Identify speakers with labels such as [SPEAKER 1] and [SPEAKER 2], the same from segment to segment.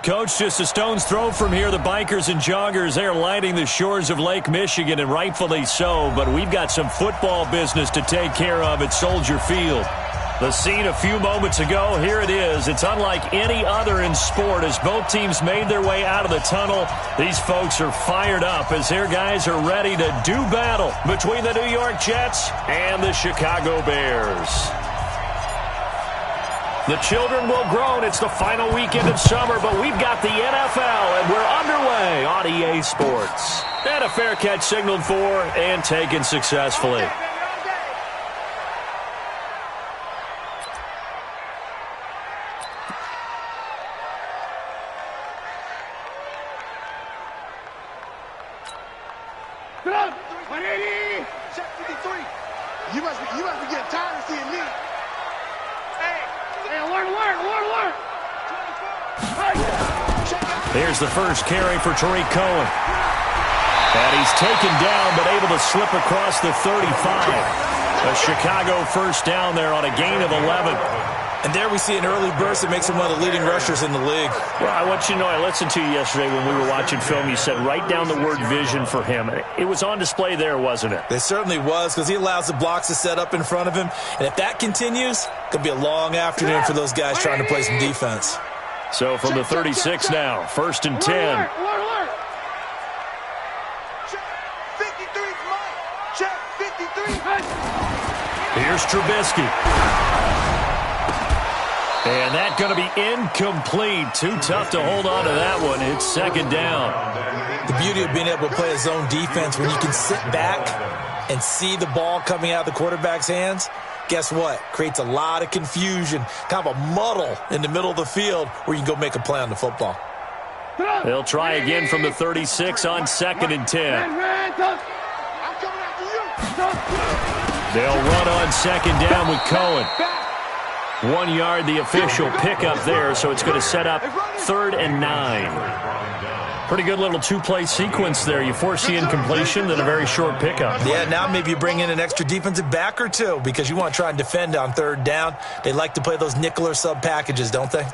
[SPEAKER 1] Coach, just a stone's throw from here. The bikers and joggers, they're lighting the shores of Lake Michigan, and rightfully so. But we've got some football business to take care of at Soldier Field. The scene a few moments ago, here it is. It's unlike any other in sport. As both teams made their way out of the tunnel, these folks are fired up as their guys are ready to do battle between the New York Jets and the Chicago Bears. The children will groan. It's the final weekend of summer, but we've got the NFL, and we're underway on EA Sports. And a fair catch signaled for and taken successfully.
[SPEAKER 2] You must be getting tired of seeing me. Alert.
[SPEAKER 1] Here's the first carry for Tariq Cohen. And he's taken down but able to slip across the 35. A Chicago first down there on a gain of 11.
[SPEAKER 3] And there we see an early burst that makes him one of the leading rushers in the league.
[SPEAKER 1] Well, I want you to know, I listened to you yesterday when we were watching film. You said write down the word vision for him. It was on display there, wasn't it?
[SPEAKER 3] It certainly was, because he allows the blocks to set up in front of him. And if that continues, it could be a long afternoon for those guys trying to play some defense.
[SPEAKER 1] So from the 36 now, first and 10.
[SPEAKER 2] Alert. Check 53, Mike. Check 53.
[SPEAKER 1] Here's Trubisky. And that's going to be incomplete. Too tough to hold on to that one. It's second down.
[SPEAKER 3] The beauty of being able to play a zone defense when you can sit back and see the ball coming out of the quarterback's hands, guess what? Creates a lot of confusion, kind of a muddle in the middle of the field where you can go make a play on the football.
[SPEAKER 1] They'll try again from the 36 on second and 10. They'll run on second down with Cohen. 1 yard, the official pickup there, so it's going to set up third and 9. Pretty good little two-play sequence there. You force the incompletion, then a very short pickup.
[SPEAKER 3] Yeah, now maybe you bring in an extra defensive back or two because you want to try and defend on third down. They like to play those nickel or sub packages, don't they?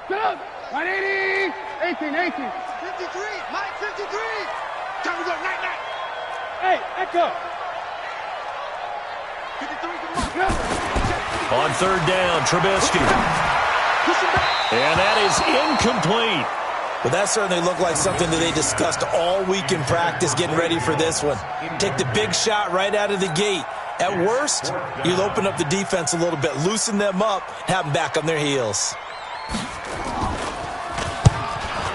[SPEAKER 2] Go! 180! 18. 53! Mike, 53! Time to go, night. Hey, echo! 53,
[SPEAKER 1] on third down, Trubisky. And that is incomplete.
[SPEAKER 3] Well, that certainly looked like something that they discussed all week in practice getting ready for this one. Take the big shot right out of the gate. At worst, you'll open up the defense a little bit, loosen them up, have them back on their heels.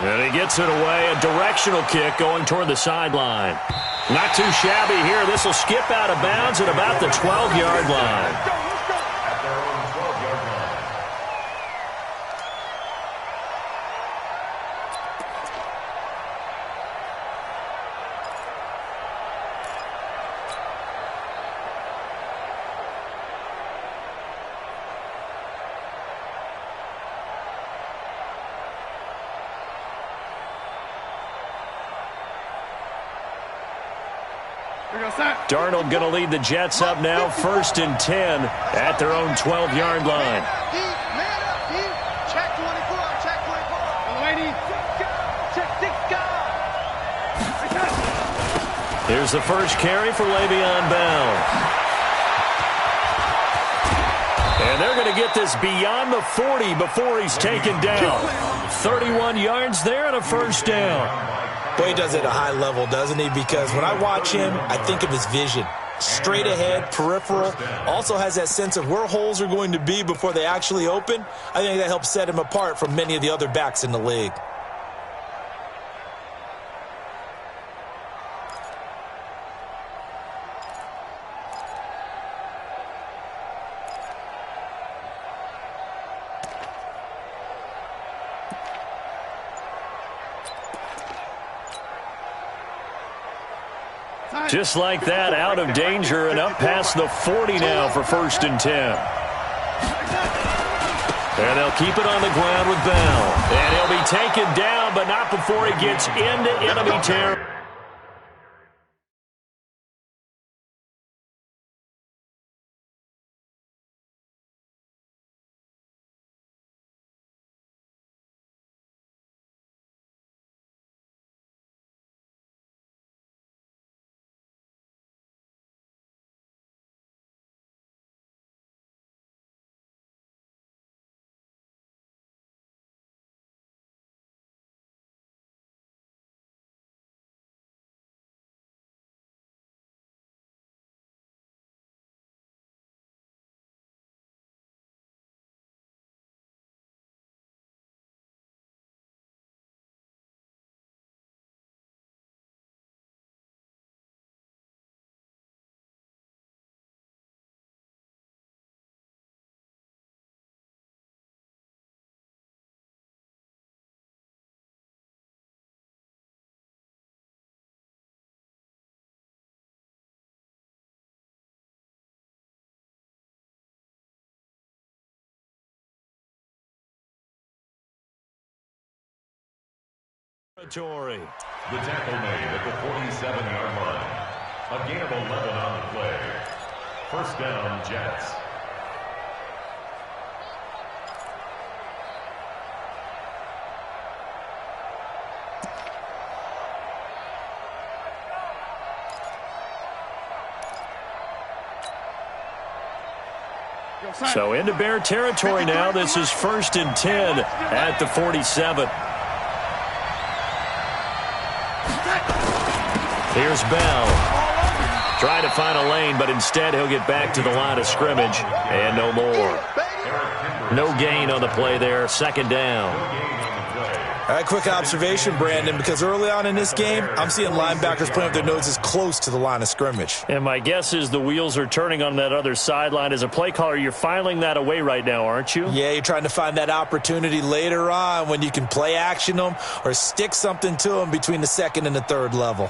[SPEAKER 1] And he gets it away. A directional kick going toward the sideline. Not too shabby here. This will skip out of bounds at about the 12-yard line. Darnold going to lead the Jets up now, first and 10 at their own 12-yard line.
[SPEAKER 2] Check 24, check 24.
[SPEAKER 1] Here's the first carry for Le'Veon Bell. And they're going to get this beyond the 40 before he's taken down. 31 yards there and a first down.
[SPEAKER 3] Boy, he does it at a high level, doesn't he? Because when I watch him, I think of his vision. Straight ahead, peripheral. Also has that sense of where holes are going to be before they actually open. I think that helps set him apart from many of the other backs in the league.
[SPEAKER 1] Just like that, out of danger and up past the 40 now for first and 10. And they'll keep it on the ground with Bell. And he'll be taken down, but not before he gets into enemy territory. Territory.
[SPEAKER 4] The tackle made at the 47-yard line. A gain of 11 on the play. First down, Jets.
[SPEAKER 1] So into Bear territory now. This is 1st and 10 at the 47. Here's Bell. Trying to find a lane, but instead he'll get back to the line of scrimmage. And no more. No gain on the play there. 2nd down.
[SPEAKER 3] All right, quick observation, Brandon, because early on in this game, I'm seeing linebackers playing with their noses close to the line of scrimmage.
[SPEAKER 1] And my guess is the wheels are turning on that other sideline. As a play caller, you're filing that away right now, aren't you?
[SPEAKER 3] Yeah, you're trying to find that opportunity later on when you can play action them or stick something to them between the 2nd and the 3rd level.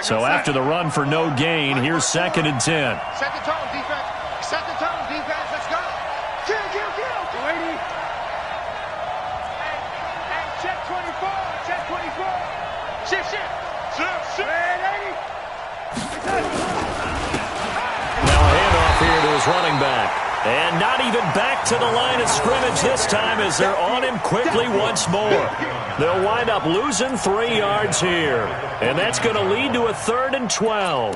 [SPEAKER 1] So after the run for no gain, here's 2nd and 10.
[SPEAKER 2] Set the tone, defense. Set the tone, defense. Let's go. Kill. 280. Hey, check 24. Check 24. Shift. 80.
[SPEAKER 1] Now a handoff here to his running back. And not even back to the line of scrimmage this time as they're on him quickly once more. They'll wind up losing 3 yards here. And that's going to lead to a 3rd and 12.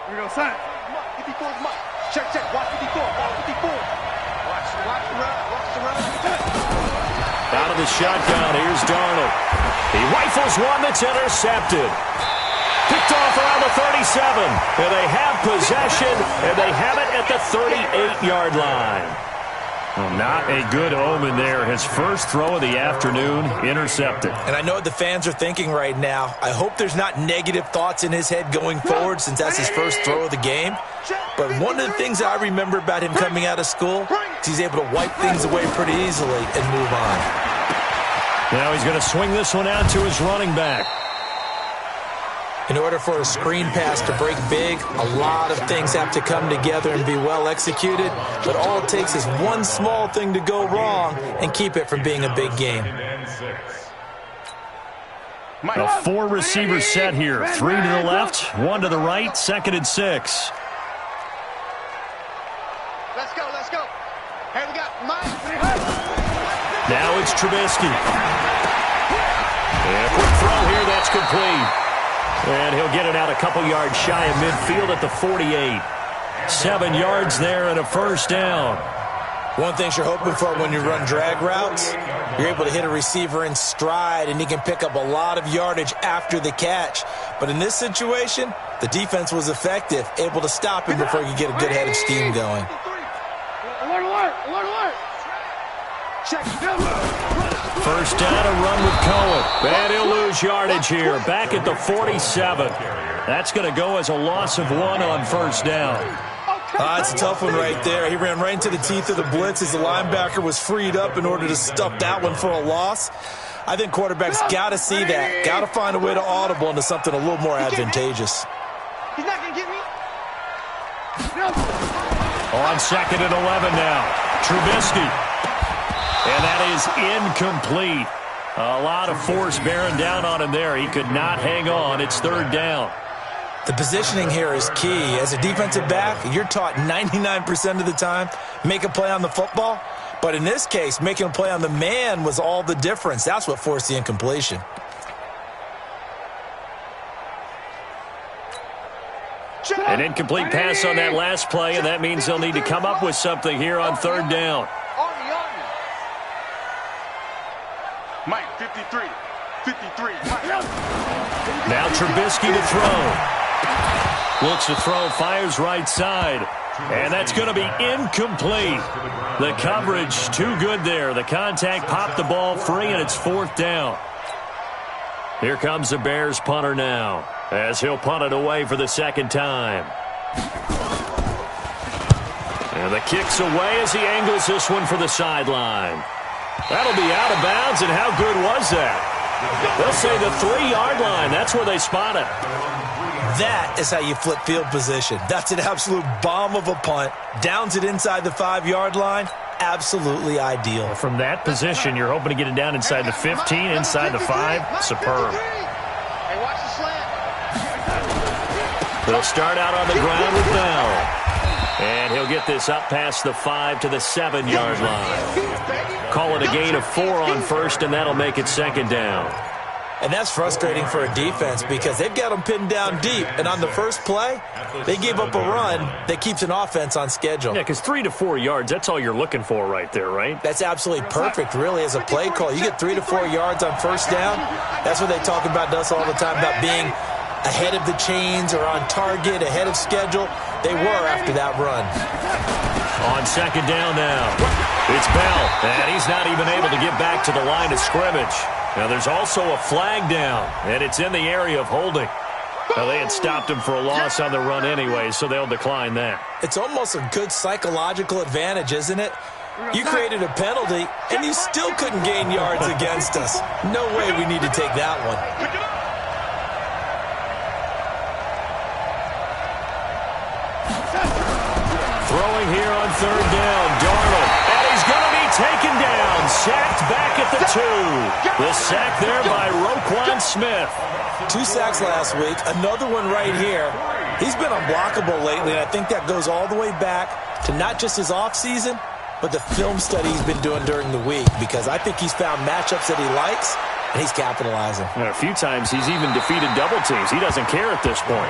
[SPEAKER 2] Here we go, son. 54 is Mike. Check. Watch 54. Watch 54. Watch the run.
[SPEAKER 1] Out of the shotgun, here's Darnold. He rifles one that's intercepted. Picked off around the 37. And they have possession, and they have it at the 38-yard line. Well, not a good omen there. His first throw of the afternoon intercepted.
[SPEAKER 3] And I know what the fans are thinking right now. I hope there's not negative thoughts in his head going forward since that's his first throw of the game. But one of the things I remember about him coming out of school is he's able to wipe things away pretty easily and move on.
[SPEAKER 1] Now he's going to swing this one out to his running back.
[SPEAKER 3] In order for a screen pass to break big, a lot of things have to come together and be well executed. But all it takes is one small thing to go wrong and keep it from being a big game.
[SPEAKER 1] A 4-receiver set here. 3 to the left, 1 to the right, 2nd and 6.
[SPEAKER 2] Let's go. Hey, we got Mike.
[SPEAKER 1] Now it's Trubisky. And a quick throw here, that's complete. And he'll get it out a couple yards shy of midfield at the 48. 7 yards there and a first down.
[SPEAKER 3] One thing you're hoping for when you run drag routes, you're able to hit a receiver in stride and he can pick up a lot of yardage after the catch. But in this situation, the defense was effective, able to stop him before he could get a good head of steam going.
[SPEAKER 2] Alert. Check.
[SPEAKER 1] First down, a run with Cohen. And he'll lose yardage here. Back at the 47. That's going to go as a loss of 1 on first down.
[SPEAKER 3] It's a tough one right there. He ran right into the teeth of the blitz as the linebacker was freed up in order to stuff that one for a loss. I think quarterbacks got to see that. Got to find a way to audible into something a little more advantageous.
[SPEAKER 2] He's not going to get me.
[SPEAKER 1] On 2nd and 11 now. Trubisky. And that is incomplete. A lot of force bearing down on him there. He could not hang on. It's 3rd down.
[SPEAKER 3] The positioning here is key. As a defensive back, you're taught 99% of the time, make a play on the football. But in this case, making a play on the man was all the difference. That's what forced the incompletion.
[SPEAKER 1] An incomplete pass on that last play, and that means they'll need to come up with something here on 3rd down.
[SPEAKER 2] Mike, 53.
[SPEAKER 1] Now Trubisky to throw. Looks to throw, fires right side. And that's going to be incomplete. The coverage too good there. The contact popped the ball free, and it's 4th down. Here comes the Bears punter now, as he'll punt it away for the 2nd time. The kick's away as he angles this one for the sideline. That'll be out of bounds, and how good was that? They'll say the 3-yard line. That's where they spot it.
[SPEAKER 3] That is how you flip field position. That's an absolute bomb of a punt. Downs it inside the 5-yard line. Absolutely ideal.
[SPEAKER 1] From that position, you're hoping to get it down inside the 15, inside the 5. Superb.
[SPEAKER 2] Hey, watch the slant.
[SPEAKER 1] They'll start out on the ground with Bell. And he'll get this up past the 5 to the 7-yard line. Call it a gain of 4 on first, and that'll make it second down.
[SPEAKER 3] And that's frustrating for a defense because they've got them pinned down deep. And on the first play, they gave up a run that keeps an offense on schedule.
[SPEAKER 1] Yeah, because 3 to 4 yards, that's all you're looking for right there, right?
[SPEAKER 3] That's absolutely perfect, really, as a play call. You get 3 to 4 yards on first down. That's what they talk about to us all the time, about being ahead of the chains or on target, ahead of schedule. They were after that run.
[SPEAKER 1] On second down now, it's Bell, and he's not even able to get back to the line of scrimmage. Now, there's also a flag down, and it's in the area of holding. Now, they had stopped him for a loss on the run anyway, so they'll decline that.
[SPEAKER 3] It's almost a good psychological advantage, isn't it? You created a penalty, and you still couldn't gain yards against us. No way we need to take that one.
[SPEAKER 1] Throwing here on third down, Darnold. And he's going to be taken down. Sacked back at the 2. The sack there by Roquan Smith.
[SPEAKER 3] 2 sacks last week, another one right here. He's been unblockable lately, and I think that goes all the way back to not just his offseason, but the film study he's been doing during the week, because I think he's found matchups that he likes, and he's capitalizing.
[SPEAKER 1] And a few times he's even defeated double teams. He doesn't care at this point.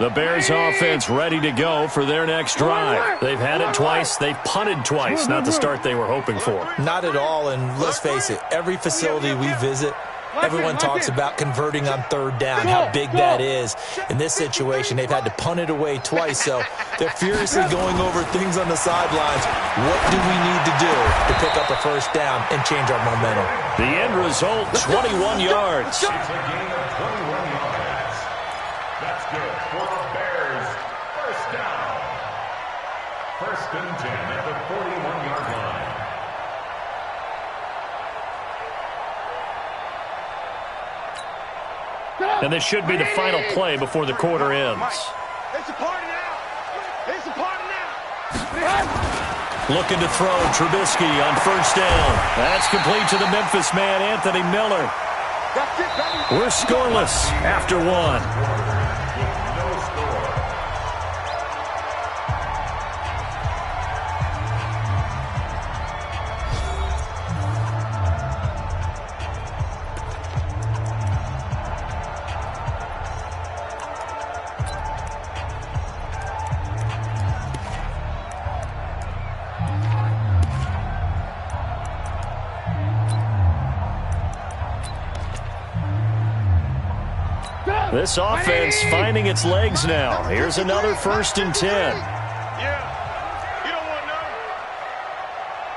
[SPEAKER 1] The Bears offense ready to go for their next drive. They've had it twice. They've punted twice. Not the start they were hoping for.
[SPEAKER 3] Not at all, and let's face it, every facility we visit, everyone talks about converting on third down, how big that is. In this situation, they've had to punt it away twice, so they're furiously going over things on the sidelines. What do we need to do to pick up a first down and change our momentum?
[SPEAKER 1] The end result, 21 yards.
[SPEAKER 4] It's a gain of 21 yards. That's good for the Bears. First down. First and 10 at the 41-yard line.
[SPEAKER 1] And this should be the final play before the quarter ends.
[SPEAKER 2] It's a party now. It's a party now.
[SPEAKER 1] Looking to throw, Trubisky on first down. That's complete to the Memphis man, Anthony Miller.
[SPEAKER 2] That's it, baby.
[SPEAKER 1] We're scoreless after one.
[SPEAKER 4] No score.
[SPEAKER 1] This offense finding its legs now. Here's another first and 10.
[SPEAKER 2] Yeah. You don't want no.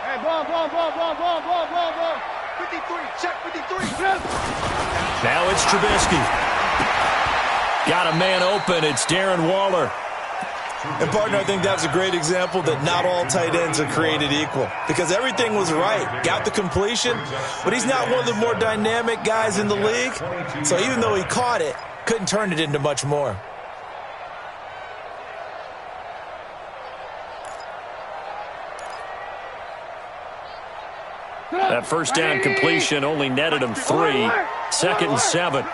[SPEAKER 2] Hey, ball. 53. Check 53.
[SPEAKER 1] Now it's Trubisky. Got a man open. It's Darren Waller.
[SPEAKER 3] And, partner, I think that's a great example that not all tight ends are created equal, because everything was right. Got the completion, but he's not one of the more dynamic guys in the league. So even though he caught it, couldn't turn it into much more.
[SPEAKER 1] That first down completion only netted him 3. Second and 7.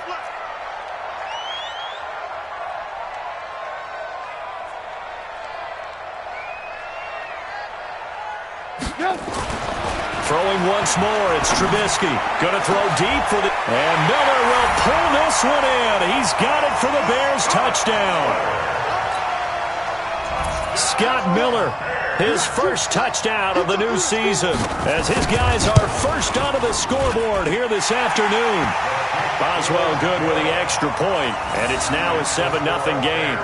[SPEAKER 1] Throwing once more, it's Trubisky. Going to throw deep for the... And Miller will pull this one in. He's got it for the Bears touchdown. Scott Miller, his first touchdown of the new season, as his guys are first onto the scoreboard here this afternoon. Boswell good with the extra point, and it's now a 7-0 game.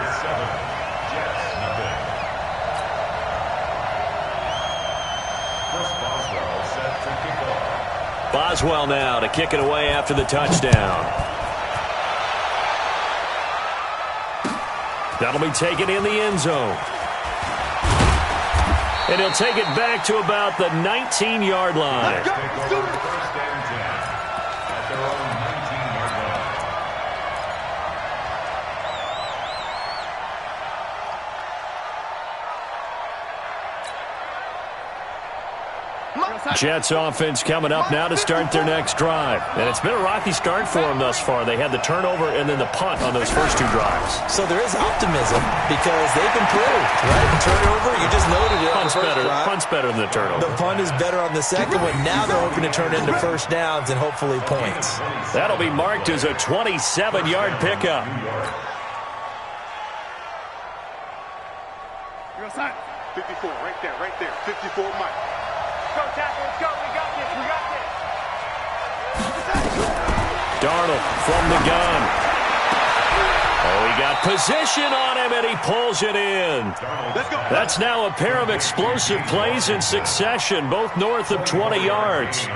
[SPEAKER 1] Boswell now to kick it away after the touchdown. That'll be taken in the end zone. And he'll take it back to about the 19-yard line. Jets offense coming up now to start their next drive. And it's been a rocky start for them thus far. They had the turnover and then the punt on those first two drives.
[SPEAKER 3] So there is optimism because they've improved, right? The turnover, you just noted it.
[SPEAKER 1] Punt's better than the turnover.
[SPEAKER 3] The punt is better on the second one. Now they're hoping to turn into first downs and hopefully points.
[SPEAKER 1] That'll be marked as a 27-yard pickup.
[SPEAKER 2] You're outside. 54, right there. 54, Mike. Go, tackle, let's go. We got this.
[SPEAKER 1] Darnold from the gun. Oh, he got position on him, and he pulls it in.
[SPEAKER 2] Let's go.
[SPEAKER 1] That's now a pair of explosive plays in succession, both north of 20 yards.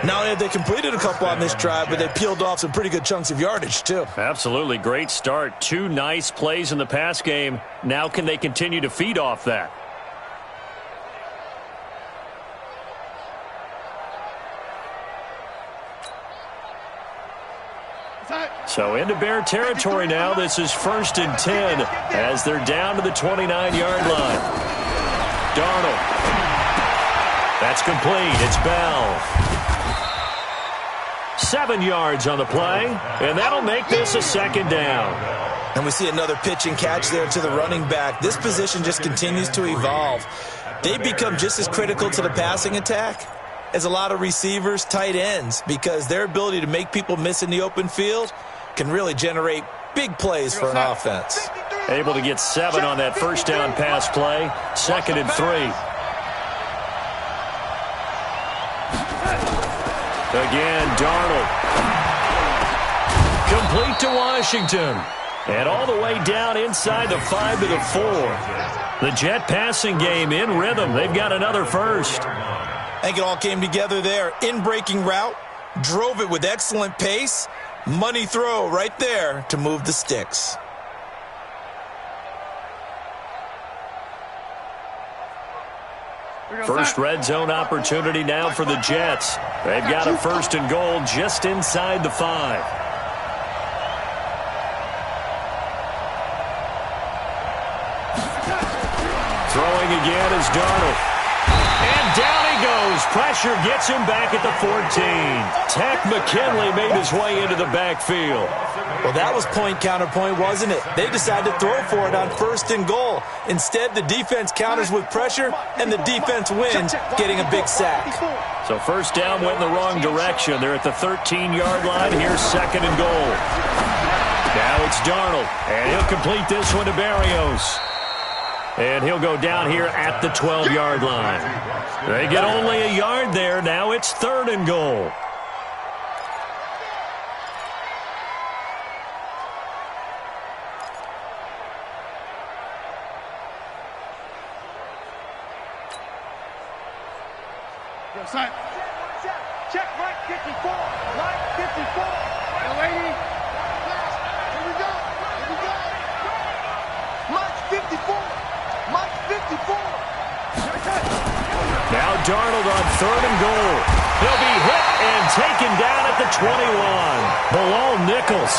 [SPEAKER 3] Not only have they completed a couple on this drive, but they peeled off some pretty good chunks of yardage, too.
[SPEAKER 1] Absolutely. Great start. 2 nice plays in the pass game. Now can they continue to feed off that? So into Bear territory now. This is 1st and 10 as they're down to the 29-yard line. Darnold. That's complete. It's Bell. 7 yards on the play, and that'll make this a 2nd down.
[SPEAKER 3] And we see another pitch and catch there to the running back. This position just continues to evolve. They become just as critical to the passing attack as a lot of receivers, tight ends, because their ability to make people miss in the open field can really generate big plays for an offense.
[SPEAKER 1] Able to get 7 on that first down pass play. 2nd and 3. Again, Darnold. Complete to Washington. And all the way down inside the 5 to the 4. The Jet passing game in rhythm. They've got another first.
[SPEAKER 3] I think it all came together there. In-breaking route. Drove it with excellent pace. Money throw right there to move the sticks.
[SPEAKER 1] First red zone opportunity now for the Jets. They've got a 1st and goal just inside the 5. Throwing again is Darnold. And down he goes. Pressure gets him back at the 14. Tech McKinley made his way into the backfield.
[SPEAKER 3] Well, that was point counterpoint, wasn't it? They decided to throw for it on 1st and goal. Instead, the defense counters with pressure, and the defense wins, getting a big sack.
[SPEAKER 1] So first down went in the wrong direction. They're at the 13-yard line. Here's 2nd and goal. Now it's Darnold, and he'll complete this one to Barrios. And he'll go down here at the 12-yard line. They get only a yard there. Now it's 3rd and goal.
[SPEAKER 2] Check right 54. Right 54. Hey, lady. Here we go. Mark 54. Mark 54.
[SPEAKER 1] Now Darnold on 3rd and goal. He'll be hit and taken down at the 21. Bilal Nichols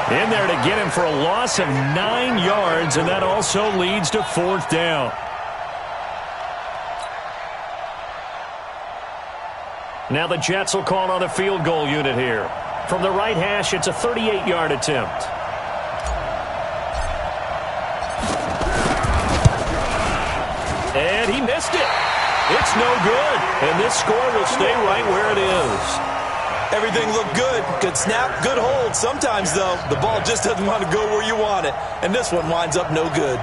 [SPEAKER 1] in there to get him for a loss of 9 yards, and that also leads to 4th down. Now the Jets will call on the field goal unit here. From the right hash, it's a 38-yard attempt. And he missed it. It's no good. And this score will stay right where it is.
[SPEAKER 3] Everything looked good. Good snap, good hold. Sometimes, though, the ball just doesn't want to go where you want it. And this one winds up no good.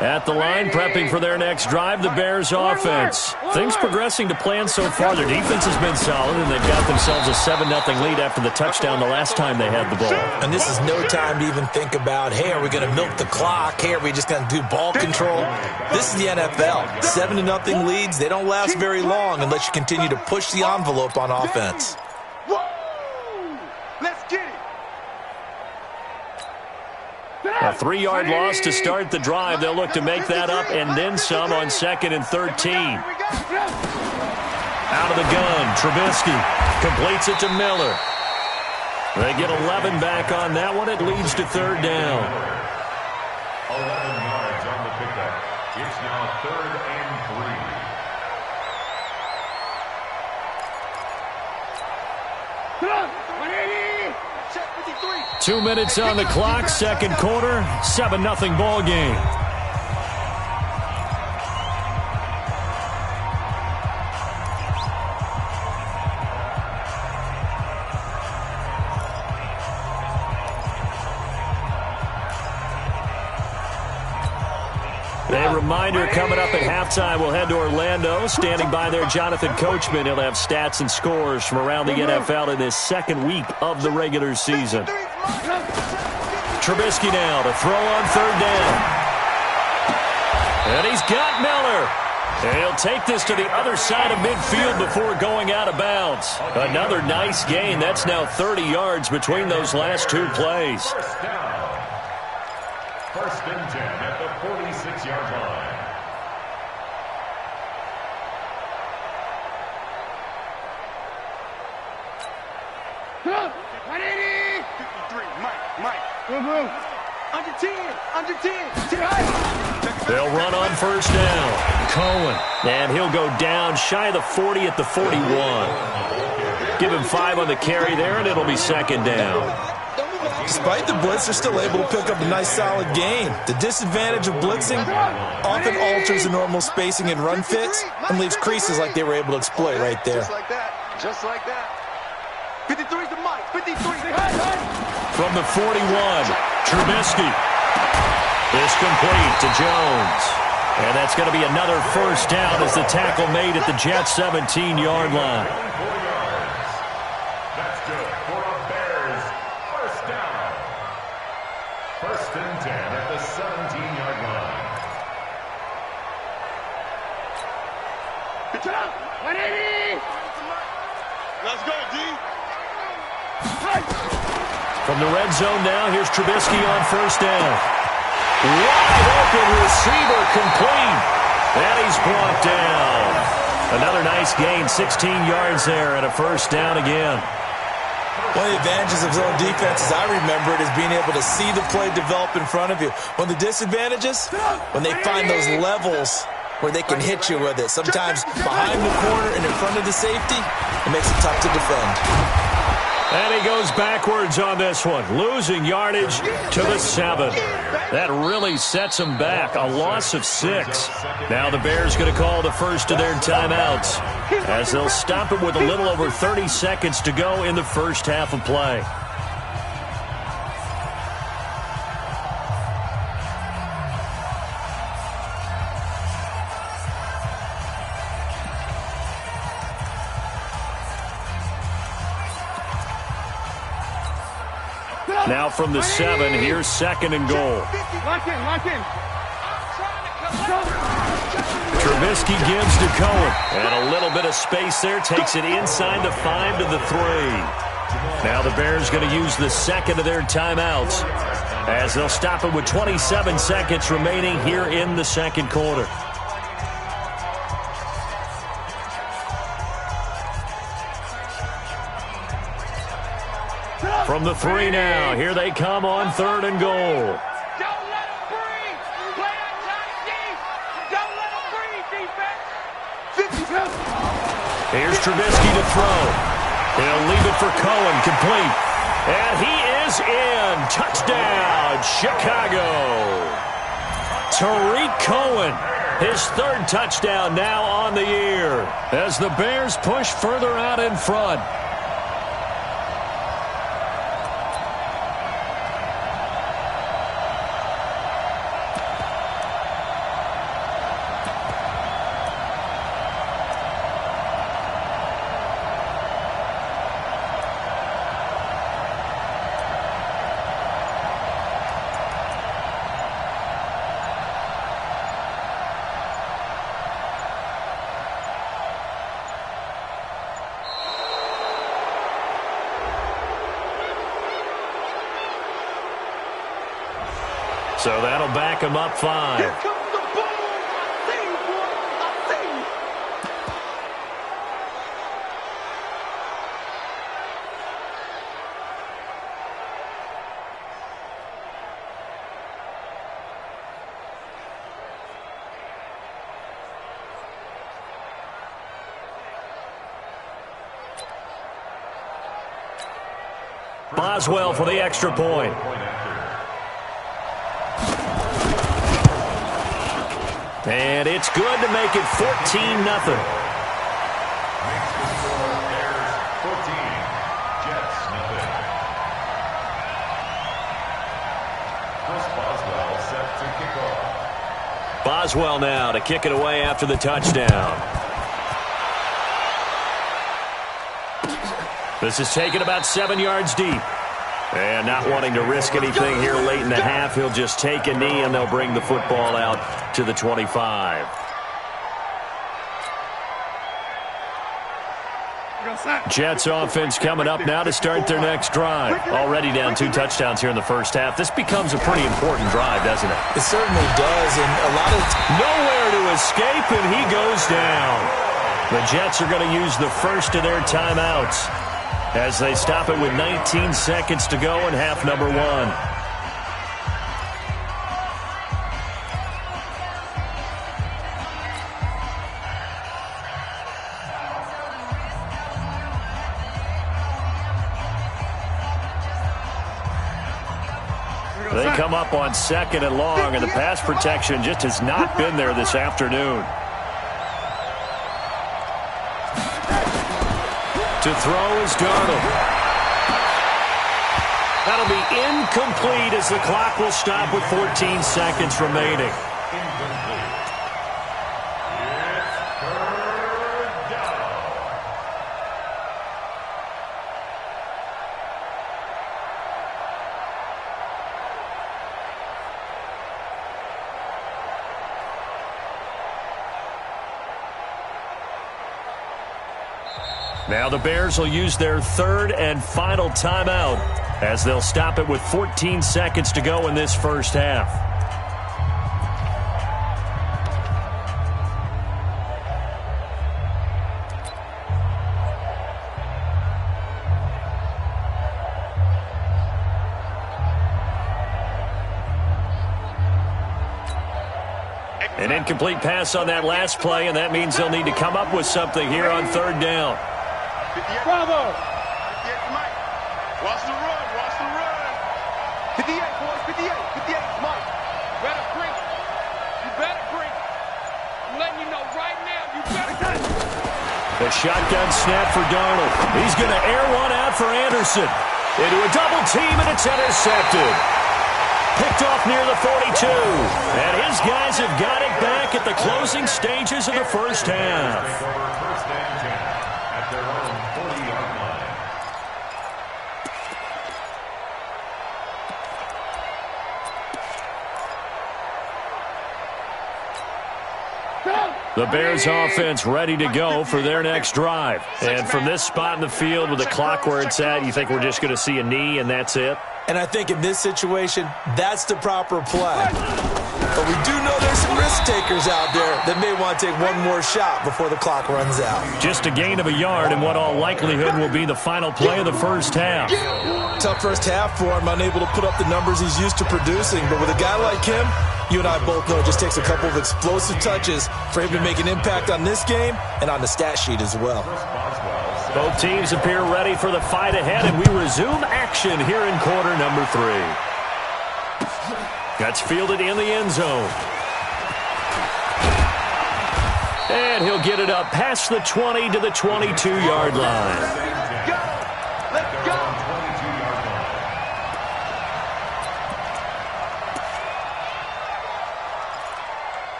[SPEAKER 1] At the line, prepping for their next drive, the Bears offense. Things progressing to plan so far. Their defense has been solid, and they've got themselves a 7-0 lead after the touchdown the last time they had the ball.
[SPEAKER 3] And this is no time to even think about, hey, are we going to milk the clock? Hey, are we just going to do ball control? This is the NFL. 7-0 leads, they don't last very long unless you continue to push the envelope on offense.
[SPEAKER 2] Let's get it.
[SPEAKER 1] A 3-yard loss to start the drive. They'll look to make that up and then some on 2nd and 13. Out of the gun, Trubisky completes it to Miller. They get 11 back on that one. It leads to 3rd down.
[SPEAKER 4] 11 yards on the pickup. It's now 3rd and 3.
[SPEAKER 1] 2 minutes on the clock, 2nd quarter, 7-0 ball game. A reminder coming up at halftime, we'll head to Orlando. Standing by there, Jonathan Coachman. He'll have stats and scores from around the NFL in this 2nd week of the regular season. Trubisky now to throw on 3rd down. And he's got Miller. And he'll take this to the other side of midfield before going out of bounds. Another nice gain. That's now 30 yards between those last 2 plays.
[SPEAKER 4] 1st down. 1st and 10 at the 46-yard line.
[SPEAKER 2] Under 10.
[SPEAKER 1] They'll run on 1st down. Cohen. And he'll go down shy of the 40 at the 41. Give him 5 on the carry there, and it'll be 2nd down.
[SPEAKER 3] Despite the blitz, they're still able to pick up a nice, solid gain. The disadvantage of blitzing often alters the normal spacing and run fits and leaves creases like they were able to exploit right there.
[SPEAKER 2] Just like that. Just like that. 53's the mic. 53.
[SPEAKER 1] From the 41, Trubisky is complete to Jones. And that's going to be another 1st down as the tackle made at the Jets' 17-yard line.
[SPEAKER 4] That's good for a Bears 1st down. 1st and 10 at the 17-yard line.
[SPEAKER 2] Let's go, D.
[SPEAKER 1] From the red zone now, here's Trubisky on 1st down. Wide open receiver complete. And he's brought down. Another nice gain, 16 yards there and a 1st down again.
[SPEAKER 3] One of the advantages of zone defense, as I remember it, is being able to see the play develop in front of you. One of the disadvantages, when they find those levels where they can hit you with it. Sometimes behind the corner and in front of the safety, it makes it tough to defend.
[SPEAKER 1] And he goes backwards on this one, losing yardage to the 7. That really sets him back, a loss of 6. Now the Bears going to call the first of their timeouts as they'll stop it with a little over 30 seconds to go in the 1st half of play. Now from the 7, here's 2nd and goal.
[SPEAKER 2] Lock in.
[SPEAKER 1] Trubisky gives to Cohen. And a little bit of space there. Takes it inside the 5 to the 3. Now the Bears going to use the 2nd of their timeouts as they'll stop it with 27 seconds remaining here in the 2nd quarter. From the 3 now, here they come on 3rd and goal.
[SPEAKER 2] Don't let him breathe. Play outside deep. Don't let him breathe, defense. 50.
[SPEAKER 1] Here's Trubisky to throw. He'll leave it for Cohen, complete. And he is in. Touchdown, Chicago. Tariq Cohen, his 3rd touchdown now on the year as the Bears push further out in front. So that'll back him up 5.
[SPEAKER 2] Here comes the ball. I see you, boy. I see you.
[SPEAKER 1] Boswell for the extra point. And it's good to make it 14-0. Boswell now to kick it away after the touchdown. This is taken about 7 yards deep. And not wanting to risk anything here late in the half, he'll just take a knee and they'll bring the football out to the 25. Jets offense coming up now to start their next drive. Already down 2 touchdowns here in the first half. This becomes a pretty important drive, doesn't it?
[SPEAKER 3] It certainly does, and a lot of...
[SPEAKER 1] Nowhere to escape, and he goes down. The Jets are going to use the first of their timeouts as they stop it with 19 seconds to go in half number 1. They come up on 2nd and long, and the pass protection just has not been there this afternoon. To throw is Darnold. That'll be incomplete as the clock will stop with 14 seconds remaining. Now the Bears will use their 3rd and final timeout as they'll stop it with 14 seconds to go in this first half. An incomplete pass on that last play, and that means they'll need to come up with something here on 3rd down.
[SPEAKER 2] Bravo! 58, Mike. Watch the run, watch the run. 58, boys, 58, Mike. Better bring it. You better bring it. I'm letting you know right now, you better touch it.
[SPEAKER 1] The shotgun snap for Darnold. He's going to air one out for Anderson. Into a double team, and it's intercepted. Picked off near the 42. And his guys have got it back at the closing stages of the first half.
[SPEAKER 4] First and 10 at their own 40-yard line.
[SPEAKER 1] The Bears offense ready to go for their next drive. And from this spot in the field with the clock where it's at, you think we're just going to see a knee and that's it?
[SPEAKER 3] And I think in this situation, that's the proper play. But we do know there's some risk takers out there that may want to take one more shot before the clock runs out.
[SPEAKER 1] Just a gain of a yard in what all likelihood will be the final play of the first half.
[SPEAKER 3] Tough first half for him, unable to put up the numbers he's used to producing. But with a guy like him, you and I both know it just takes a couple of explosive touches for him to make an impact on this game and on the stat sheet as well.
[SPEAKER 1] Both teams appear ready for the fight ahead, and we resume action here in quarter number 3. That's fielded in the end zone. And he'll get it up past the 20 to the 22-yard line.
[SPEAKER 2] Let's go.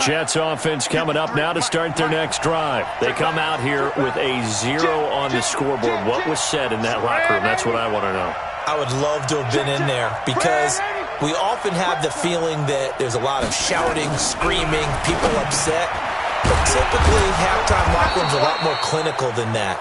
[SPEAKER 1] Jets offense coming up now to start their next drive. They come out here with a 0 on the scoreboard. What was said in that locker room? That's what I want to know.
[SPEAKER 3] I would love to have been in there because we often have the feeling that there's a lot of shouting, screaming, people upset. But typically, halftime locker rooms are a lot more clinical than that.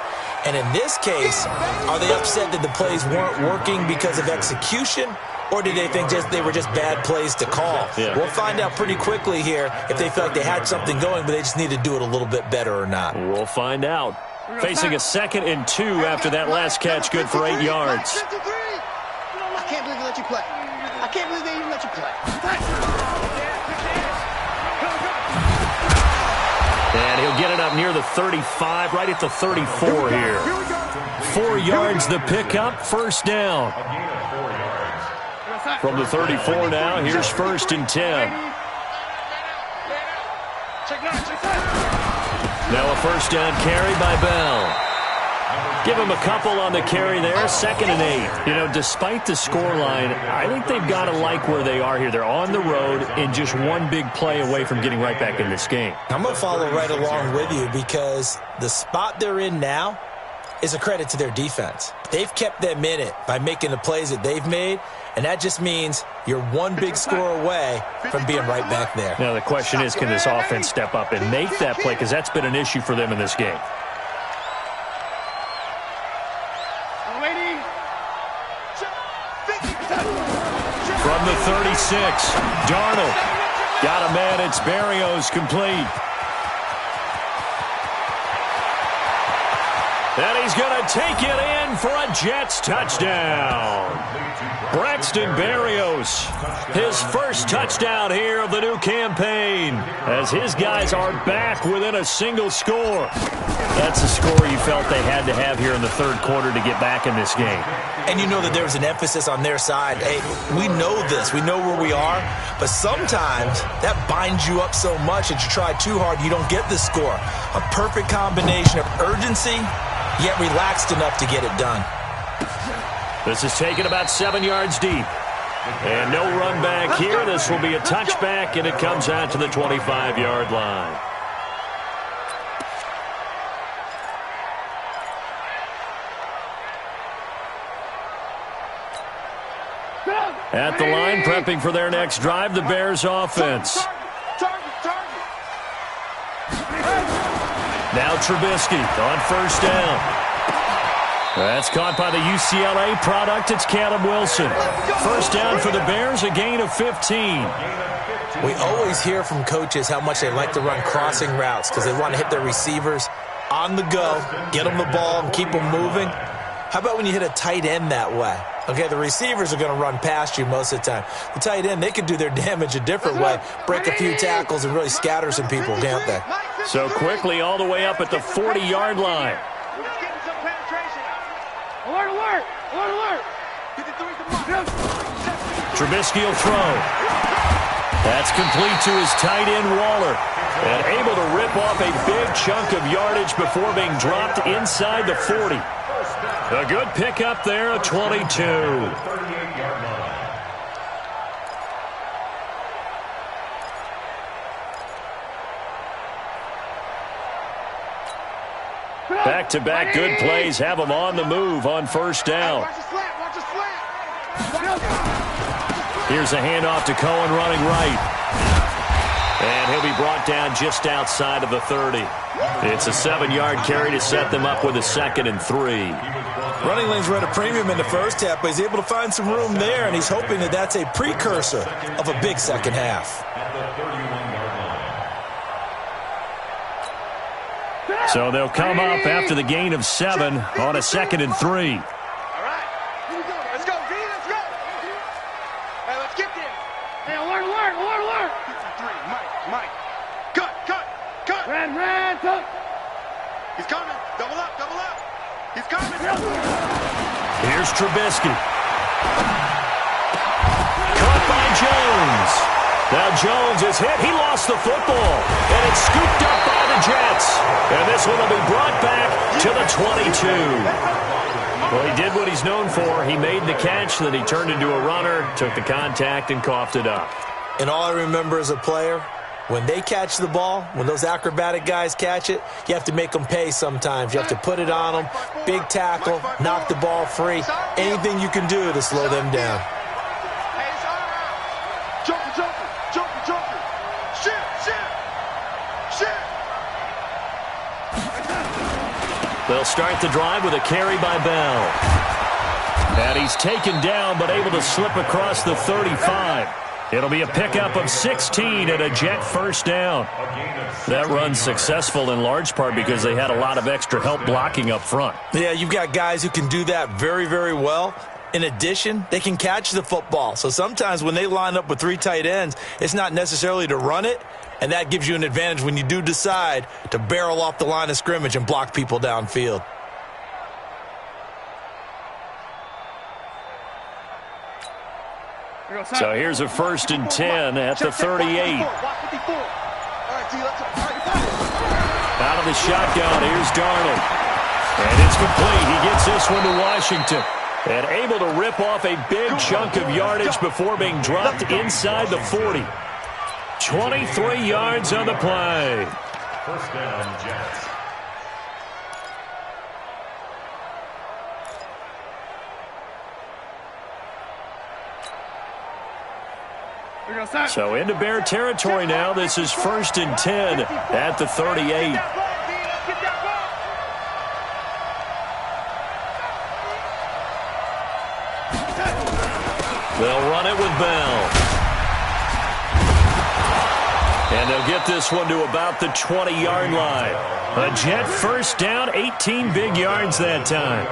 [SPEAKER 3] And in this case, are they upset that the plays weren't working because of execution, or did they think they were just bad plays to call?
[SPEAKER 1] Yeah.
[SPEAKER 3] We'll find out pretty quickly here if they feel like they had something going, but they just need to do it a little bit better or not.
[SPEAKER 1] We'll find out. Facing a 2nd and 2 after that last catch, good for 8 yards.
[SPEAKER 2] I can't believe they let you play. I can't believe they even let you play.
[SPEAKER 1] And he'll get it up near the 35, right at the 34 here. 4 yards the pickup, first down. From the 34 now, here's 1st and 10. Now a first down carry by Bell. Give him a couple on the carry there, 2nd and 8. You know, despite the scoreline, I think they've got to like where they are here. They're on the road and just one big play away from getting right back in this game.
[SPEAKER 3] I'm going to follow right along with you because the spot they're in now is a credit to their defense. They've kept them in it by making the plays that they've made, and that just means you're one big score away from being right back there.
[SPEAKER 1] Now the question is, can this offense step up and make that play? Because that's been an issue for them in this game. From the 36, Darnold. Got a man, it's Berrios complete. And he's going to take it in for a Jets touchdown. Braxton Berrios, his first touchdown here of the new campaign, as his guys are back within a single score. That's a score you felt they had to have here in the third quarter to get back in this game.
[SPEAKER 3] And you know that there was an emphasis on their side. Hey, we know this. We know where we are. But sometimes that binds you up so much that you try too hard, you don't get the score. A perfect combination of urgency, yet relaxed enough to get it done.
[SPEAKER 1] This is taken about 7 yards deep. And no run back here. This will be a touchback, and it comes out to the 25-yard line. At the line, prepping for their next drive, the Bears offense. Now Trubisky on first down. That's caught by the UCLA product. It's Caleb Wilson. First down for the Bears, a gain of 15.
[SPEAKER 3] We always hear from coaches how much they like to run crossing routes because they want to hit their receivers on the go, get them the ball, and keep them moving. How about when you hit a tight end that way? Okay, the receivers are going to run past you most of the time. The tight end, they can do their damage a different way, break a few tackles and really scatter some people, can't they?
[SPEAKER 1] So quickly all the way up at the 40-yard line.
[SPEAKER 2] Alert, alert! Alert, alert!
[SPEAKER 1] Trubisky will throw. That's complete to his tight end, Waller. And able to rip off a big chunk of yardage before being dropped inside the 40. A good pickup there, a 22. Back-to-back good plays have them on the move on first down. Here's a handoff to Cohen running right. And he'll be brought down just outside of the 30. It's a 7-yard carry to set them up with a 2nd and 3.
[SPEAKER 3] Running lanes were at a premium in the first half, but he's able to find some room there, and he's hoping that that's a precursor of a big second half.
[SPEAKER 1] So they'll come up after the gain of 7 on a 2nd and 3.
[SPEAKER 2] All right. Here we go. Let's go, D. Let's go. Hey, let's get there. Hey, alert, alert, alert, alert. 53, Mike. Cut. Ran, tuck. He's coming. Double up. He's coming.
[SPEAKER 1] Here's Trubisky. Caught by Jones. Now Jones is hit. He lost the football. And it's scooped up by the Jets. And this one will be brought back to the 22. Well, he did what he's known for. He made the catch, then he turned into a runner, took the contact, and coughed it up.
[SPEAKER 3] And all I remember as a player, when they catch the ball, when those acrobatic guys catch it, you have to make them pay sometimes. You have to put it on them, big tackle, knock the ball free. Anything you can do to slow them down.
[SPEAKER 2] Hey, it's all right. Joker. Shit.
[SPEAKER 1] They'll They'll start the drive with a carry by Bell. And he's taken down but able to slip across the 35. It'll be a pickup of 16 and a Jet first down. That run's successful in large part because they had a lot of extra help blocking up front.
[SPEAKER 3] Yeah, you've got guys who can do that very, very well. In addition, they can catch the football. So sometimes when they line up with 3 tight ends, it's not necessarily to run it, and that gives you an advantage when you do decide to barrel off the line of scrimmage and block people downfield.
[SPEAKER 1] So here's a 1st and 10 at the 38. Out of the shotgun, here's Darnold. And it's complete. He gets this one to Washington. And able to rip off a big chunk of yardage before being dropped inside the 40. 23 yards on the play.
[SPEAKER 4] First down, Jets.
[SPEAKER 1] So into Bear territory now. This is 1st and 10 at the 38. They'll run it with Bell. And they'll get this one to about the 20-yard line. A Jet first down, 18 big yards that time.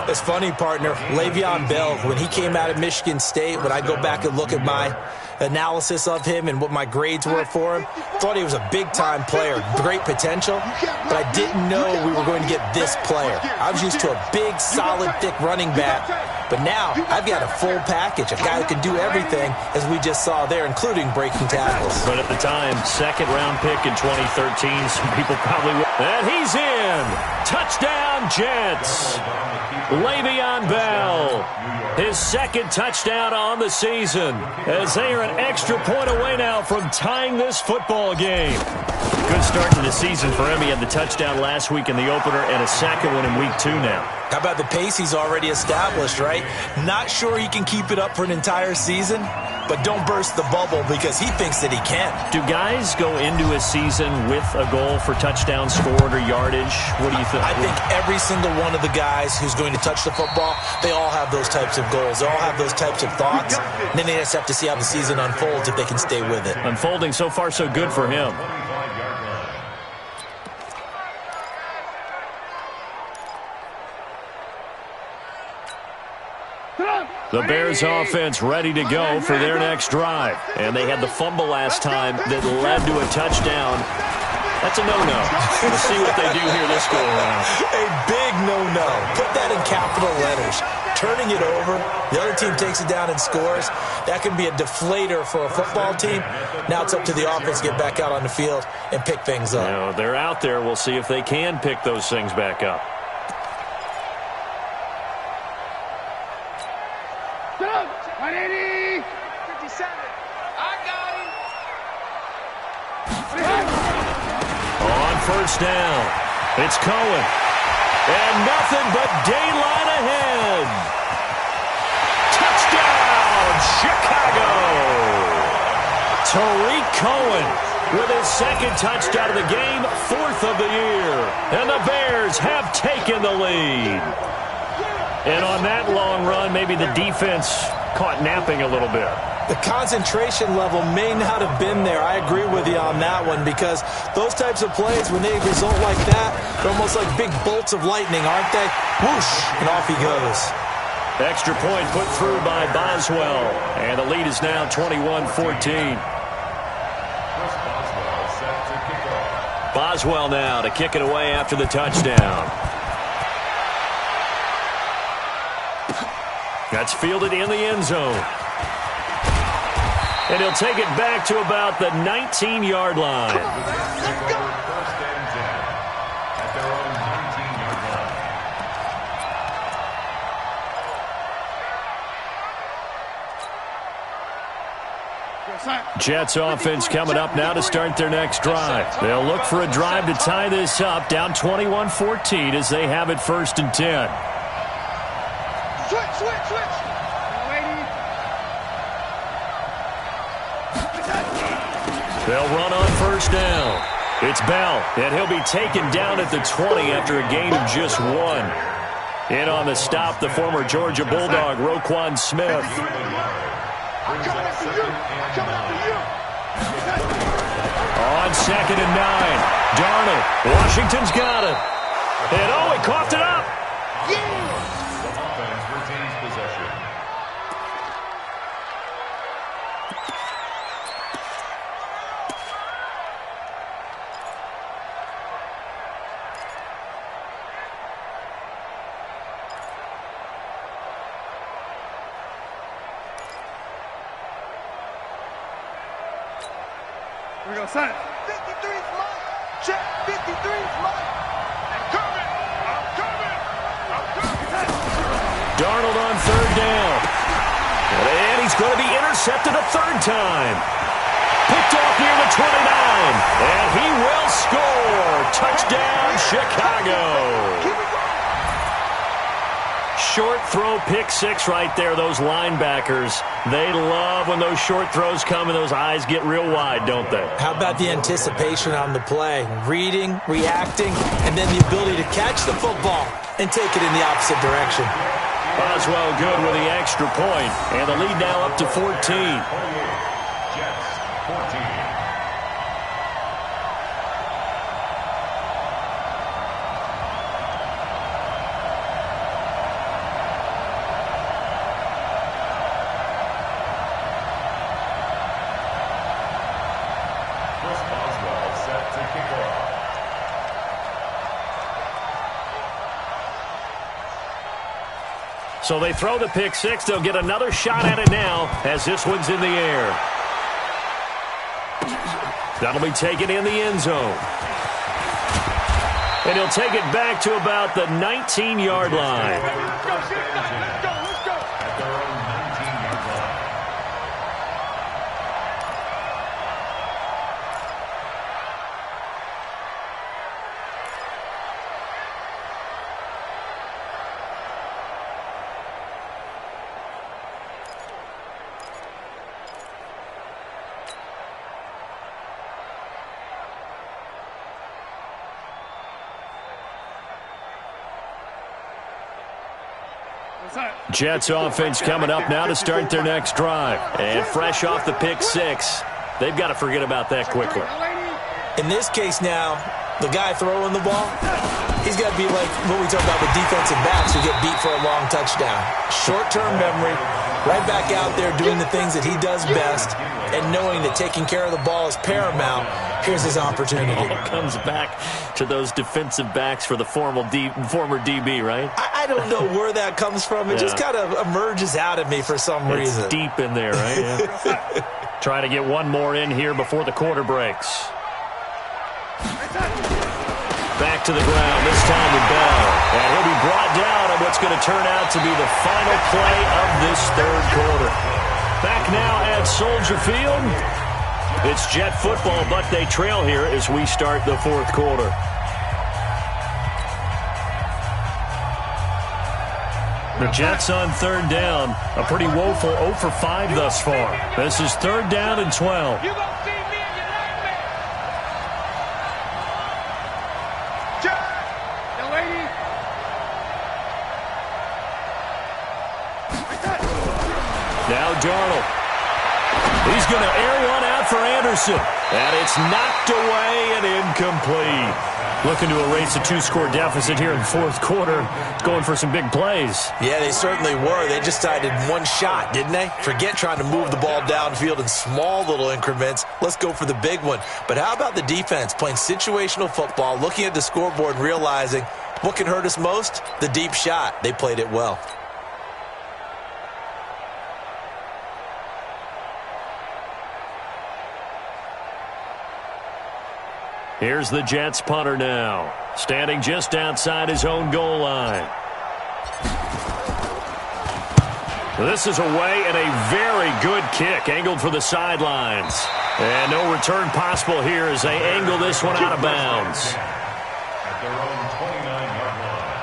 [SPEAKER 3] It's funny, partner. Le'Veon Bell, when he came out of Michigan State, when I go back and look at my analysis of him and what my grades were for him, thought he was a big-time player, great potential, but I didn't know we were going to get this player. I was used to a big, solid, thick running back, but now I've got a full package, a guy who can do everything, as we just saw there, including breaking tackles.
[SPEAKER 1] But at the time, 2nd-round pick in 2013, some people probably would. And he's in! Touchdown, Jets! Le'Veon Bell, his 2nd touchdown on the season, as they are an extra point away now from tying this football game. Good start to the season for him. He had the touchdown last week in the opener and a 2nd one in week 2 now.
[SPEAKER 3] How about the pace he's already established, right? Not sure he can keep it up for an entire season, but don't burst the bubble because he thinks that he can.
[SPEAKER 1] Do guys go into a season with a goal for touchdown scored or yardage? What do you think?
[SPEAKER 3] I think every single one of the guys who's going to touch the football, they all have those types of goals. They all have those types of thoughts. And then they just have to see how the season unfolds if they can stay with it.
[SPEAKER 1] Unfolding so far so good for him. The Bears offense ready to go for their next drive. And they had the fumble last time that led to a touchdown. That's a no-no. We'll see what they do here this go-around.
[SPEAKER 3] A big no-no. Put that in capital letters. Turning it over, the other team takes it down and scores. That can be a deflator for a football team. Now it's up to the offense to get back out on the field and pick things up.
[SPEAKER 1] You know, they're out there. We'll see if they can pick those things back up. First down. It's Cohen. And nothing but daylight ahead. Touchdown, Chicago. Tariq Cohen with his 2nd touchdown of the game, 4th of the year. And the Bears have taken the lead. And on that long run, maybe the defense caught napping a little bit.
[SPEAKER 3] The concentration level may not have been there. I agree with you on that one because those types of plays, when they result like that, they're almost like big bolts of lightning, aren't they? Whoosh, and off he goes.
[SPEAKER 1] Extra point put through by Boswell, and the lead is now 21-14. Boswell now to kick it away after the touchdown. That's fielded in the end zone. And he'll take it back to about the 19-yard line.
[SPEAKER 4] First and 10 at their own 19-yard line.
[SPEAKER 1] Jets offense coming up now to start their next drive. They'll look for a drive to tie this up, down 21-14 as they have it 1st and 10.
[SPEAKER 2] Switch.
[SPEAKER 1] They'll run on 1st down. It's Bell, and he'll be taken down at the 20 after a gain of just 1. In on the stop, the former Georgia Bulldog, Roquan Smith.
[SPEAKER 2] I'm coming after you. I'm coming after you.
[SPEAKER 1] On 2nd and 9, Darnold. Washington's got it. And he coughed it up.
[SPEAKER 4] The offense retains possession.
[SPEAKER 2] Here we go, son. 53's mine. Check. 53's mine. I'm coming. I'm coming. I'm coming.
[SPEAKER 1] Darnold on 3rd down. And he's going to be intercepted a 3rd time. Picked off near the 29. And he will score. Touchdown, Chicago.
[SPEAKER 2] Keep it going.
[SPEAKER 1] Short throw, pick 6 right there. Those linebackers, they love when those short throws come and those eyes get real wide, don't they?
[SPEAKER 3] How about the anticipation on the play? Reading, reacting, and then the ability to catch the football and take it in the opposite direction.
[SPEAKER 1] Boswell good with the extra point, and the lead now up to 14.
[SPEAKER 4] Jets 14. Chris Boswell set to kick off.
[SPEAKER 1] So they throw the pick 6. They'll get another shot at it now as this one's in the air. That'll be taken in the end zone. And he'll take it back to about the 19-yard line.
[SPEAKER 2] Let's go. Let's go. Let's go.
[SPEAKER 4] At their own 19-yard line.
[SPEAKER 1] Jets offense coming up now to start their next drive. And fresh off the pick 6, they've got to forget about that quickly.
[SPEAKER 3] In this case now, the guy throwing the ball, he's got to be like what we talk about with defensive backs who get beat for a long touchdown. Short-term memory, right back out there doing the things that he does best, and knowing that taking care of the ball is paramount. Here's his opportunity.
[SPEAKER 1] It comes back to those defensive backs for the former DB, right?
[SPEAKER 3] I don't know where that comes from. It just kind of emerges out of me for some reason.
[SPEAKER 1] It's deep in there, right? Yeah. Try to get one more in here before the quarter breaks. Back to the ground, this time with Bell. And he'll be brought down on what's going to turn out to be the final play of this 3rd quarter. Back now at Soldier Field. It's Jet football, but they trail here as we start the 4th quarter. The Jets on 3rd down. A pretty woeful 0 for 5 thus far. This is 3rd down and 12.
[SPEAKER 2] You gonna see me and your nightmare. Jack, the lady.
[SPEAKER 1] Now Darnold. He's going to air one out for Anderson. And it's knocked away and incomplete. Looking to erase a 2-score deficit here in the 4th quarter. Going for some big plays.
[SPEAKER 3] Yeah, they certainly were. They just decided one shot, didn't they? Forget trying to move the ball downfield in small little increments. Let's go for the big one. But how about the defense playing situational football, looking at the scoreboard and realizing what can hurt us most? The deep shot. They played it well.
[SPEAKER 1] Here's the Jets punter now, standing just outside his own goal line. This is away and a very good kick, angled for the sidelines. And no return possible here as they angle this one out of bounds.
[SPEAKER 4] At their own 29-yard line.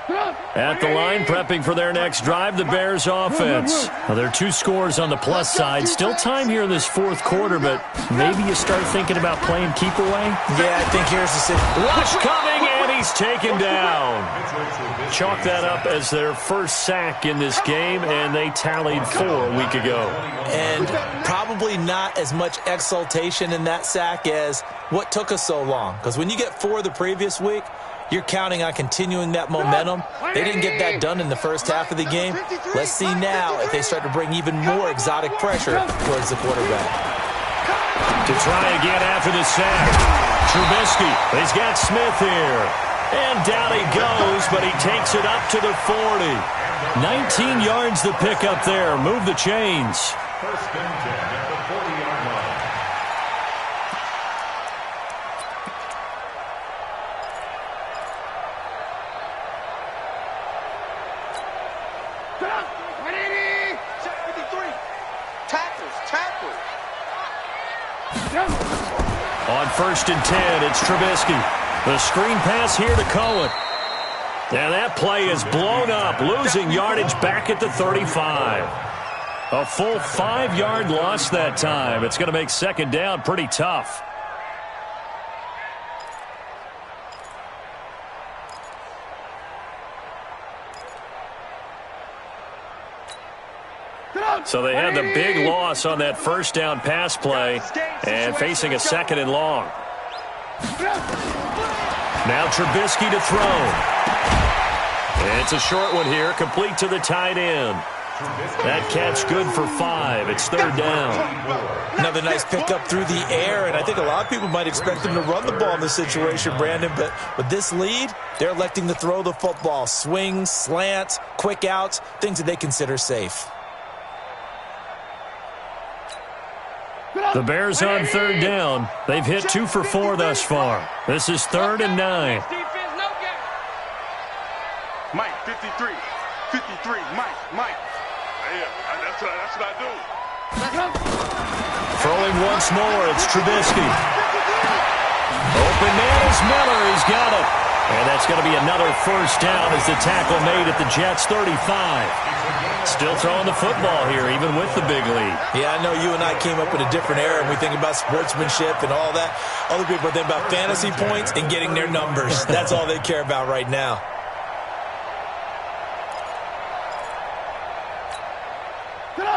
[SPEAKER 1] At the line, prepping for their next drive, the Bears offense. Well, there are 2 scores on the plus side. Still time here in this fourth quarter, but maybe you start thinking about playing keep away?
[SPEAKER 3] Yeah, I think here's the situation.
[SPEAKER 1] Rush coming, and he's taken down. Chalk that up as their first sack in this game, and they tallied 4 a week ago.
[SPEAKER 3] And probably not as much exultation in that sack as what took us so long. Because when you get 4 the previous week, you're counting on continuing that momentum. They didn't get that done in the first half of the game. Let's see now if they start to bring even more exotic pressure towards the quarterback.
[SPEAKER 1] To try again after the sack. Trubisky, he's got Smith here. And down he goes, but he takes it up to the 40. 19 yards the pick up there. Move the chains.
[SPEAKER 4] First and 10 at the 40-yard line.
[SPEAKER 1] On first and 10, it's Trubisky. The screen pass here to Cohen. And that play is blown up, losing yardage back at the 35. A full 5-yard loss that time. It's going to make second down pretty tough. So they had the big loss on that first down pass play and facing a second and long. Now Trubisky to throw. It's a short one here, complete to the tight end. That catch good for 5. It's third down.
[SPEAKER 3] Another nice pickup through the air, and I think a lot of people might expect them to run the ball in this situation, Brandon, but with this lead, they're electing to throw the football. Swings, slants, quick outs, things that they consider safe.
[SPEAKER 1] The Bears on third down. They've hit 2 for 4 thus far. This is 3rd and 9.
[SPEAKER 2] Mike, 53. 53, Mike. Yeah, that's what I do.
[SPEAKER 1] Throwing once more, it's Trubisky. Open man is Miller. He's got it. And that's going to be another first down as the tackle made at the Jets' 35. Still throwing the football here, even with the big lead.
[SPEAKER 3] Yeah, I know you and I came up in a different era, and we think about sportsmanship and all that. Other people think about fantasy points and getting their numbers. That's all they care about right now.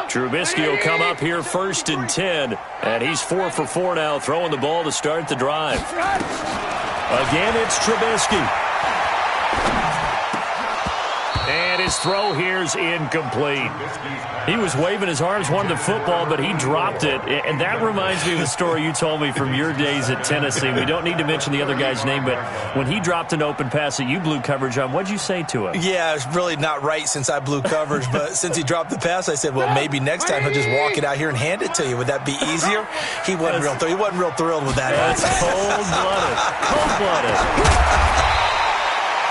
[SPEAKER 1] Trubisky will come up here first and 10, and he's 4 for 4 now, throwing the ball to start the drive. Again, it's Trubisky. And his throw here's incomplete. He was waving his arms, wanted the football, but he dropped it. And that reminds me of the story you told me from your days at Tennessee. We don't need to mention the other guy's name, but when he dropped an open pass that you blew coverage on, what'd you say to him?
[SPEAKER 3] Yeah, it's really not right since I blew coverage, but since he dropped the pass, I said, well, maybe next time he'll just walk it out here and hand it to you. Would that be easier? He wasn't real thrilled with that.
[SPEAKER 1] That's cold-blooded. Cold-blooded.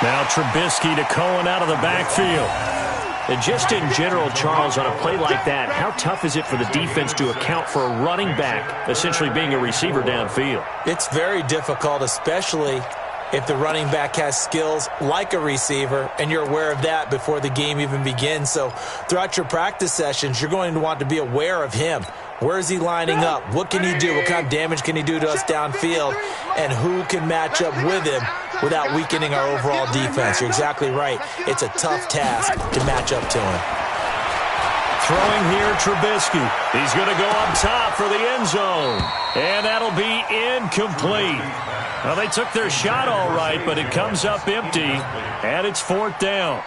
[SPEAKER 1] Now Trubisky to Cohen out of the backfield. And just in general, Charles, on a play like that, how tough is it for the defense to account for a running back essentially being a receiver downfield?
[SPEAKER 3] It's very difficult, especially if the running back has skills like a receiver, and you're aware of that before the game even begins. So throughout your practice sessions, you're going to want to be aware of him. Where is he lining up? What can he do? What kind of damage can he do to us downfield? And who can match up with him without weakening our overall defense? You're exactly right. It's a tough task to match up to him.
[SPEAKER 1] Throwing here, Trubisky. He's going to go up top for the end zone. And that'll be incomplete. Well, they took their shot all right, but it comes up empty. And it's 4th down.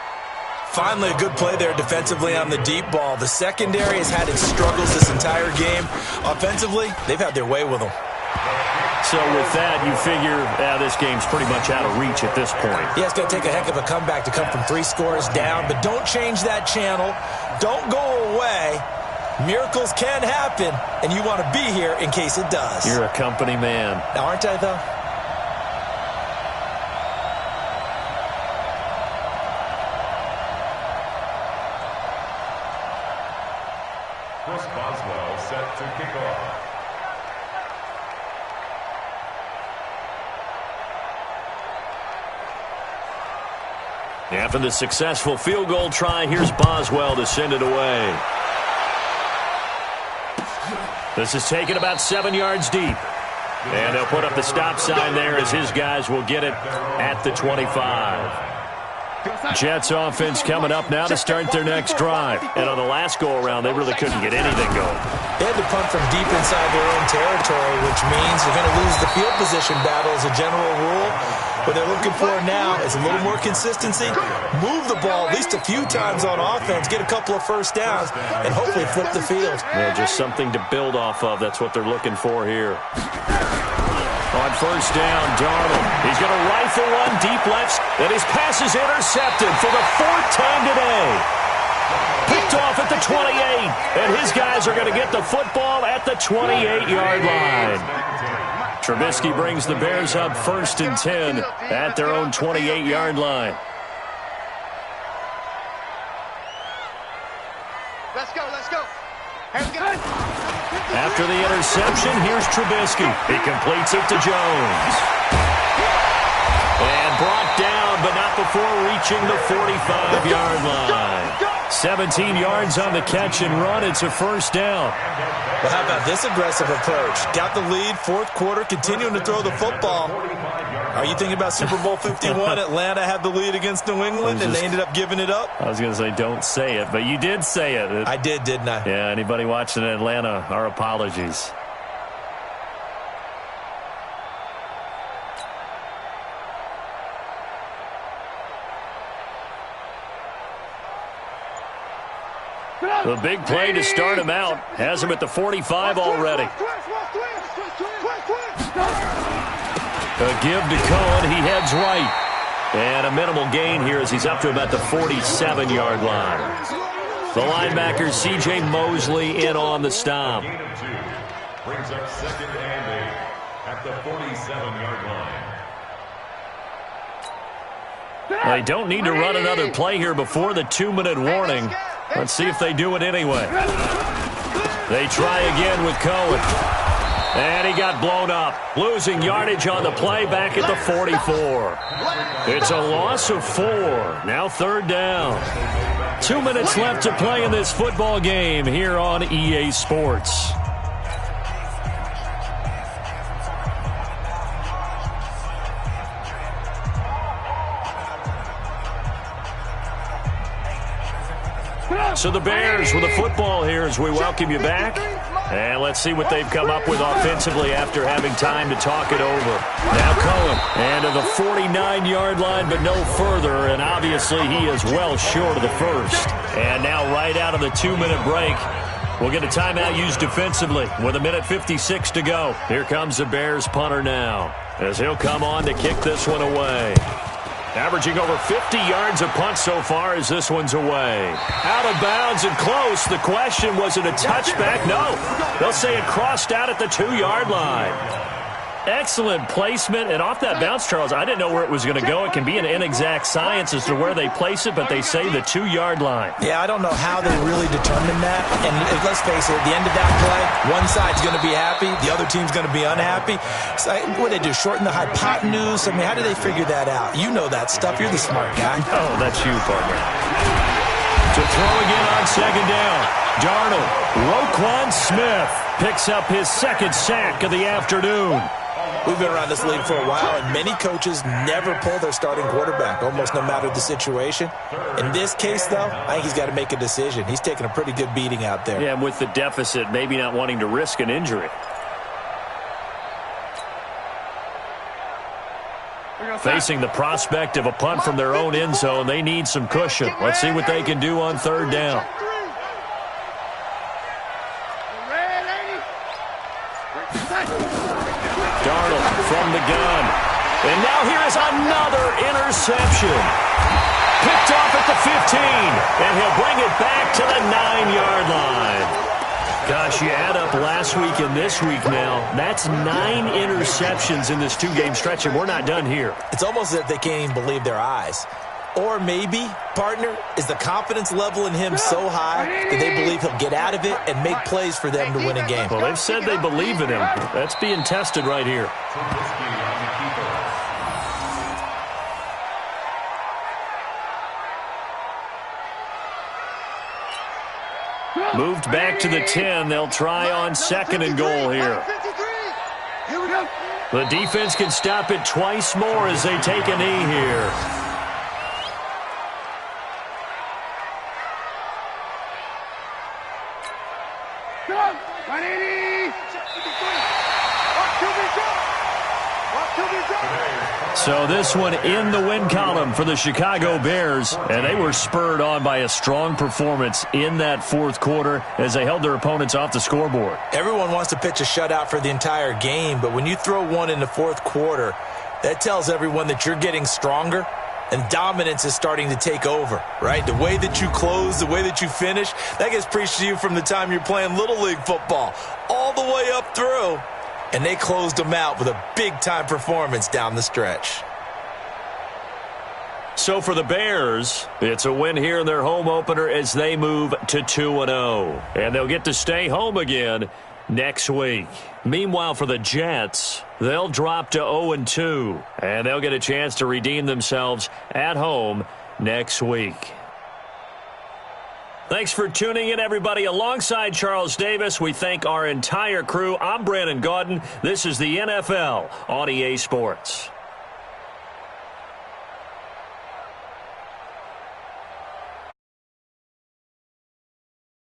[SPEAKER 3] Finally, a good play there defensively on the deep ball. The secondary has had its struggles this entire game. Offensively, they've had their way with them.
[SPEAKER 1] So with that, you figure this game's pretty much out of reach at this point.
[SPEAKER 3] Yeah, it's going to take a heck of a comeback to come from 3 scores down, but don't change that channel. Don't go away. Miracles can happen, and you want to be here in case it does.
[SPEAKER 1] You're a company man.
[SPEAKER 3] Now, aren't I, though?
[SPEAKER 4] Chris Boswell set to kick off.
[SPEAKER 1] After the successful field goal try, here's Boswell to send it away. This is taken about 7 yards deep. And they'll put up the stop sign there as his guys will get it at the 25. Jets offense coming up now to start their next drive. And on the last go-around, they really couldn't get anything going.
[SPEAKER 3] They had to punt from deep inside their own territory, which means they're going to lose the field position battle as a general rule. What they're looking for now is a little more consistency, move the ball at least a few times on offense, get a couple of first downs, and hopefully flip the field.
[SPEAKER 1] Yeah, just something to build off of. That's what they're looking for here. On first down, Darnold. He's going to rifle one deep left, and his pass is intercepted for the 4th time today. Picked off at the 28, and his guys are going to get the football at the 28-yard line. Trubisky brings the Bears up 1st and 10 at their own 28-yard line.
[SPEAKER 2] Let's go, let's go. Here we go.
[SPEAKER 1] After the interception, here's Trubisky. He completes it to Jones. And brought down, but not before reaching the 45-yard line. 17 yards on the catch and run. It's a first down.
[SPEAKER 3] Well, how about this aggressive approach? Got the lead, 4th quarter, continuing to throw the football. Are you thinking about Super Bowl 51? Atlanta had the lead against New England, and they ended up giving it up?
[SPEAKER 1] I was going to say don't say it, but you did say it.
[SPEAKER 3] I did, didn't I?
[SPEAKER 1] Yeah, anybody watching in Atlanta, our apologies. The big play to start him out has him at the 45 already. A give to Cohen. He heads right. And a minimal gain here as he's up to about the 47-yard line. The linebacker, C.J. Mosley, in on the stop.
[SPEAKER 4] Brings up 2nd and 8 at the 47-yard line.
[SPEAKER 1] They don't need to run another play here before the 2-minute warning. Let's see if they do it anyway. They try again with Cohen. And he got blown up. Losing yardage on the play back at the 44. It's a loss of 4. Now 3rd down. 2 minutes left to play in this football game here on EA Sports. So the Bears with the football here as we welcome you back. And let's see what they've come up with offensively after having time to talk it over. Now Cohen, and to the 49-yard line, but no further. And obviously he is well short of the first. And now right out of the 2-minute break, we'll get a timeout used defensively with 1:56 to go. Here comes the Bears punter now as he'll come on to kick this one away. Averaging over 50 yards a punt so far as this one's away. Out of bounds and close. The question, was it a touchback? No. They'll say it crossed out at the 2-yard line. Excellent placement. And off that bounce, Charles, I didn't know where it was going to go. It can be an inexact science as to where they place it, but they say the 2-yard line.
[SPEAKER 3] Yeah, I don't know how they really determine that. And let's face it, at the end of that play, one side's going to be happy, the other team's going to be unhappy. So what do they do, shorten the hypotenuse? I mean, how do they figure that out? You know that stuff. You're the smart guy.
[SPEAKER 1] Oh, that's you, partner. To throw again on 2nd down. Darnold. Roquan Smith picks up his 2nd sack of the afternoon.
[SPEAKER 3] We've been around this league for a while, and many coaches never pull their starting quarterback, almost no matter the situation. In this case, though, I think he's got to make a decision. He's taking a pretty good beating out there.
[SPEAKER 1] Yeah, and with the deficit, maybe not wanting to risk an injury. Facing the prospect of a punt from their own end zone, they need some cushion. Let's see what they can do on 3rd down. Darnold from the gun. And now here is another interception. Picked off at the 15. And he'll bring it back to the 9-yard line. Gosh, you add up last week and this week now. That's 9 interceptions in this 2-game stretch, and we're not done here.
[SPEAKER 3] It's almost as if they can't even believe their eyes. Or maybe, partner, is the confidence level in him so high that they believe he'll get out of it and make plays for them to win a game.
[SPEAKER 1] Well, they've said they believe in him. That's being tested right here. Moved back to the 10. They'll try on 2nd and goal here.
[SPEAKER 2] Here we go.
[SPEAKER 1] The defense can stop it twice more as they take a knee here.
[SPEAKER 2] Go. 180.
[SPEAKER 1] So this one in the win column for the Chicago Bears, and they were spurred on by a strong performance in that fourth quarter as they held their opponents off the scoreboard.
[SPEAKER 3] Everyone wants to pitch a shutout for the entire game, but when you throw one in the fourth quarter, that tells everyone that you're getting stronger and dominance is starting to take over, right? The way that you close, the way that you finish, that gets preached to you from the time you're playing Little League football all the way up through. And they closed them out with a big-time performance down the stretch.
[SPEAKER 1] So for the Bears, it's a win here in their home opener as they move to 2-0. And they'll get to stay home again next week. Meanwhile, for the Jets, they'll drop to 0-2. And they'll get a chance to redeem themselves at home next week. Thanks for tuning in, everybody. Alongside Charles Davis, we thank our entire crew. I'm Brandon Gaudin. This is the NFL on EA Sports.